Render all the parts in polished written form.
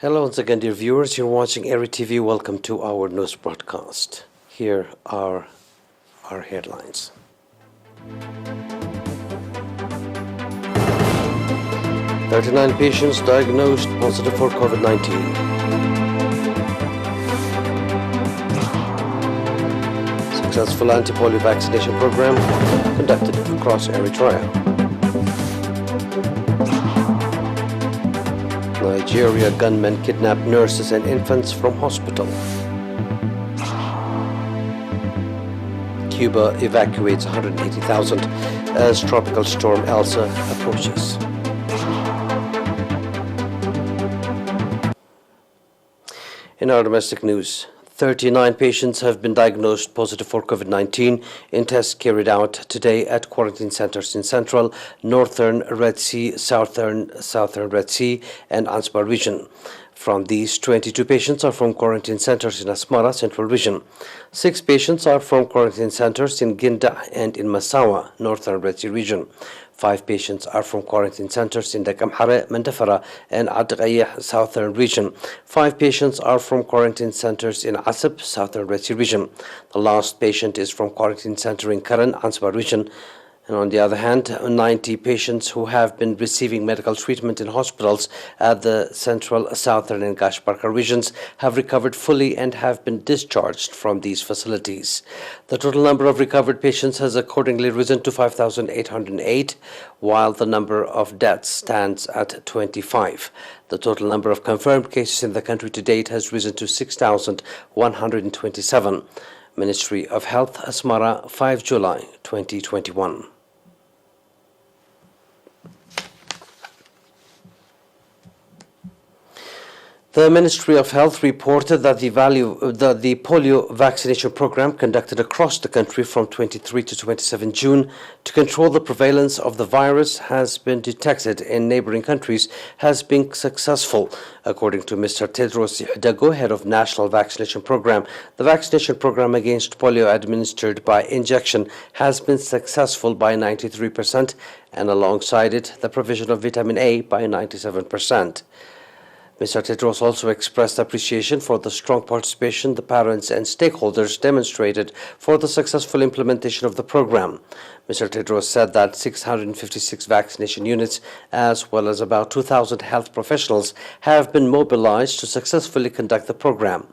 Hello once again, dear viewers. You're watching ERi-TV. Welcome to our news broadcast. Here are our headlines. "39 patients diagnosed positive for COVID-19. Successful anti-polio vaccination program conducted across Eritrea. Nigeria gunmen kidnap nurses and infants from hospital. Cuba evacuates 180,000 as tropical storm Elsa approaches. In our domestic news, 39 patients have been diagnosed positive for COVID-19 in tests carried out today at quarantine centers in Central, Northern Red Sea, Southern Red Sea, and Ansbar region. From these, 22 patients are from quarantine centers in Asmara, Central region. 6 patients are from quarantine centers in Ginda and in Massawa, Northern Red Sea region. 5 patients are from quarantine centers in Dakamhare, Mandafara, and Adghayah, Southern region. 5 patients are from quarantine centers in Asab, Southern Red Sea region. The last patient is from quarantine center in Karan, Ansbar region. And on the other hand, 90 patients who have been receiving medical treatment in hospitals at the Central, Southern, and Gashbarka regions have recovered fully and have been discharged from these facilities. The total number of recovered patients has accordingly risen to 5,808, while the number of deaths stands at 25. The total number of confirmed cases in the country to date has risen to 6,127. Ministry of Health, Asmara, 5 July 2021. The Ministry of Health reported that the polio vaccination program conducted across the country from 23 to 27 June to control the prevalence of the virus has been detected in neighboring countries has been successful. According to Mr. Tedros Adhanom, head of National Vaccination Program, the vaccination program against polio administered by injection has been successful by 93%, and alongside it, the provision of vitamin A by 97%. Mr. Tedros also expressed appreciation for the strong participation the parents and stakeholders demonstrated for the successful implementation of the program. Mr. Tedros said that 656 vaccination units, as well as about 2,000 health professionals, have been mobilized to successfully conduct the program.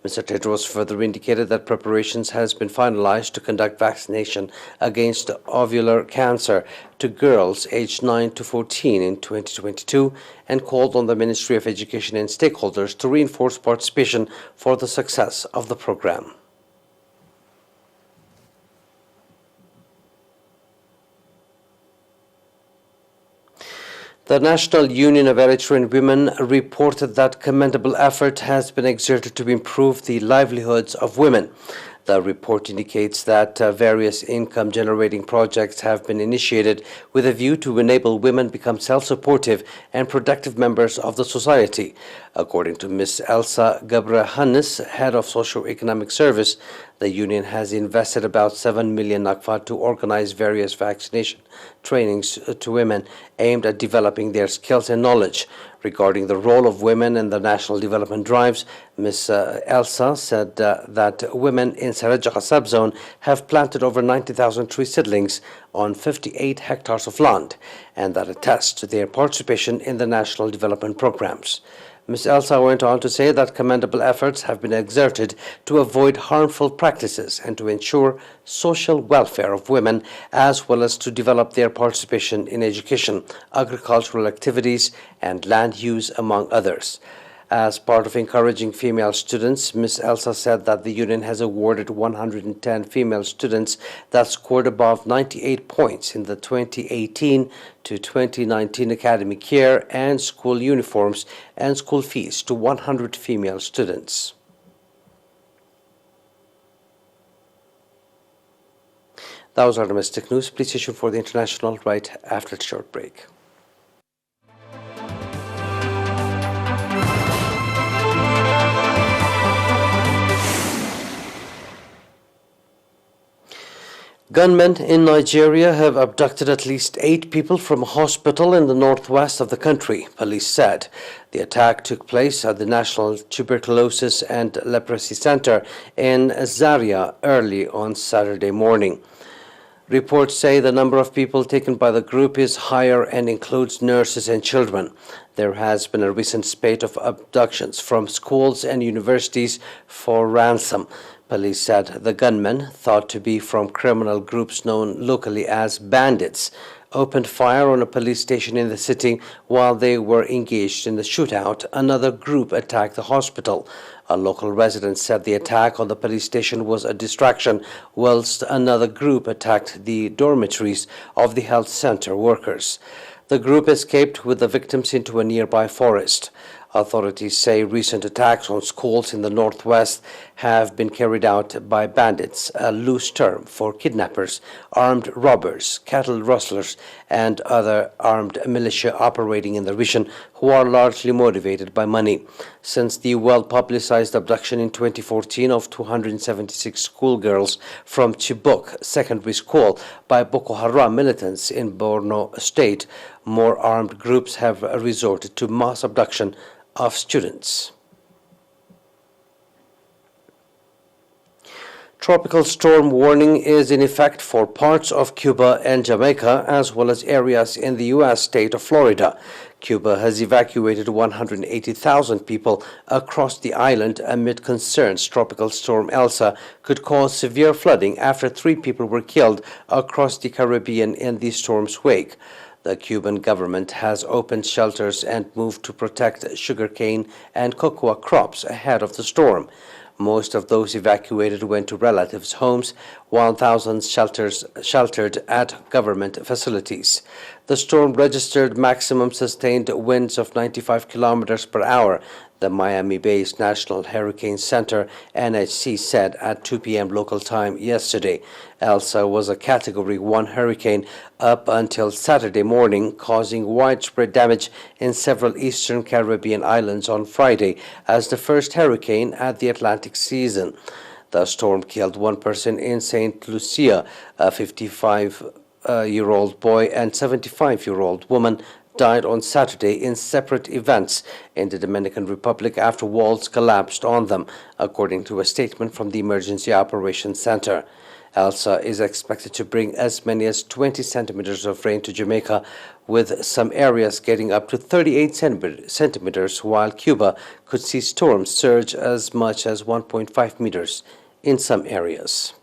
Mr. Tedros further indicated that preparations has been finalized to conduct vaccination against ovular cancer to girls aged 9 to 14 in 2022 and called on the Ministry of Education and stakeholders to reinforce participation for the success of the program. The National Union of Eritrean Women reported that commendable effort has been exerted to improve the livelihoods of women. The report indicates that various income-generating projects have been initiated with a view to enable women become self-supportive and productive members of the society. According to Ms. Elsa Gabra-Hannes, head of Socio-Economic Service, the union has invested about 7 million nakfa to organize various vaccination trainings to women aimed at developing their skills and knowledge. Regarding the role of women in the national development drives, Ms. Elsa said that women in Sarajaka subzone have planted over 90,000 tree seedlings on 58 hectares of land, and that attests to their participation in the national development programs. Ms. Elsa went on to say that commendable efforts have been exerted to avoid harmful practices and to ensure social welfare of women, as well as to develop their participation in education, agricultural activities, and land use, among others. As part of encouraging female students, Ms. Elsa said that the union has awarded 110 female students that scored above 98 points in the 2018 to 2019 academic year and school uniforms and school fees to 100 female students. That was our domestic news. Please issue for the international right after a short break. Gunmen in Nigeria have abducted at least 8 people from a hospital in the northwest of the country, police said. The attack took place at the National Tuberculosis and Leprosy Center in Zaria early on Saturday morning. Reports say the number of people taken by the group is higher and includes nurses and children. There has been a recent spate of abductions from schools and universities for ransom. Police said the gunmen, thought to be from criminal groups known locally as bandits, opened fire on a police station in the city while they were engaged in the shootout. Another group attacked the hospital. A local resident said the attack on the police station was a distraction, whilst another group attacked the dormitories of the health center workers. The group escaped with the victims into a nearby forest. Authorities say recent attacks on schools in the northwest have been carried out by bandits, a loose term for kidnappers, armed robbers, cattle rustlers, and other armed militia operating in the region who are largely motivated by money. Since the well-publicized abduction in 2014 of 276 schoolgirls from Chibok Secondary School by Boko Haram militants in Borno State, more armed groups have resorted to mass abduction of students. Tropical storm warning is in effect for parts of Cuba and Jamaica, as well as areas in the U.S. state of Florida. Cuba has evacuated 180,000 people across the island amid concerns Tropical Storm Elsa could cause severe flooding after 3 people were killed across the Caribbean in the storm's wake. The Cuban government has opened shelters and moved to protect sugarcane and cocoa crops ahead of the storm. Most of those evacuated went to relatives' homes, while thousands sheltered at government facilities. The storm registered maximum sustained winds of 95 kilometers per hour, the Miami-based National Hurricane Center, NHC, said at 2 p.m. local time yesterday. Elsa was a Category 1 hurricane up until Saturday morning, causing widespread damage in several eastern Caribbean islands on Friday as the first hurricane at the Atlantic season. The storm killed 1 person in St. Lucia, a 55-year-old boy and 75-year-old woman died on Saturday in separate events in the Dominican Republic after walls collapsed on them, according to a statement from the Emergency Operations Center. Elsa is expected to bring as many as 20 centimeters of rain to Jamaica, with some areas getting up to 38 centimeters, while Cuba could see storms surge as much as 1.5 meters in some areas.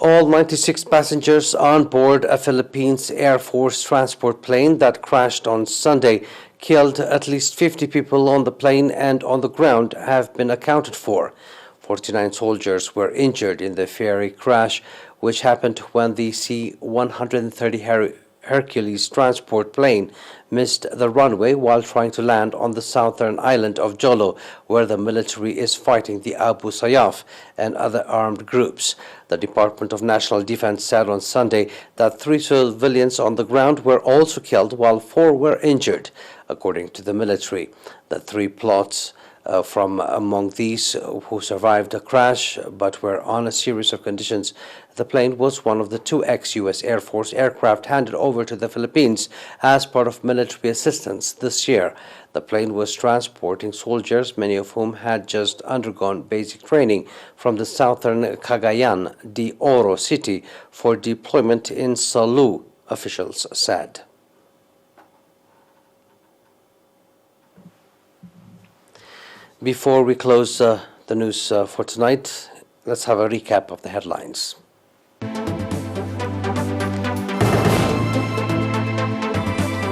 All 96 passengers on board a Philippines Air Force transport plane that crashed on Sunday killed at least 50 people on the plane and on the ground have been accounted for. 49 soldiers were injured in the ferry crash, which happened when the C-130 Hercules transport plane missed the runway while trying to land on the southern island of Jolo, where the military is fighting the Abu Sayyaf and other armed groups. The Department of National Defense said on Sunday that 3 civilians on the ground were also killed while 4 were injured. According to the military, the 3 pilots from among these who survived the crash but were on a series of conditions. The plane was one of the 2 ex-U.S. Air Force aircraft handed over to the Philippines as part of military assistance this year. The plane was transporting soldiers, many of whom had just undergone basic training from the southern Cagayan de Oro city for deployment in Salou, officials said. Before we close the news for tonight, let's have a recap of the headlines.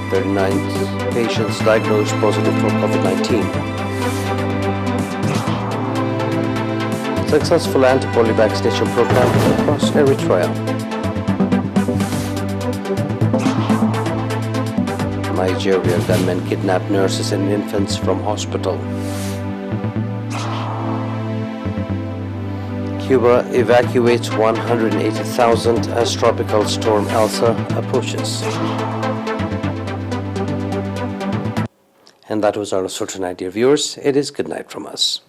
39 patients diagnosed positive for COVID-19. Successful anti-polio vaccination program across Eritrea. Nigeria gunmen kidnap nurses and infants from hospital. Cuba evacuates 180,000 as Tropical Storm Elsa approaches. And that was our news for tonight, dear viewers. It is good night from us.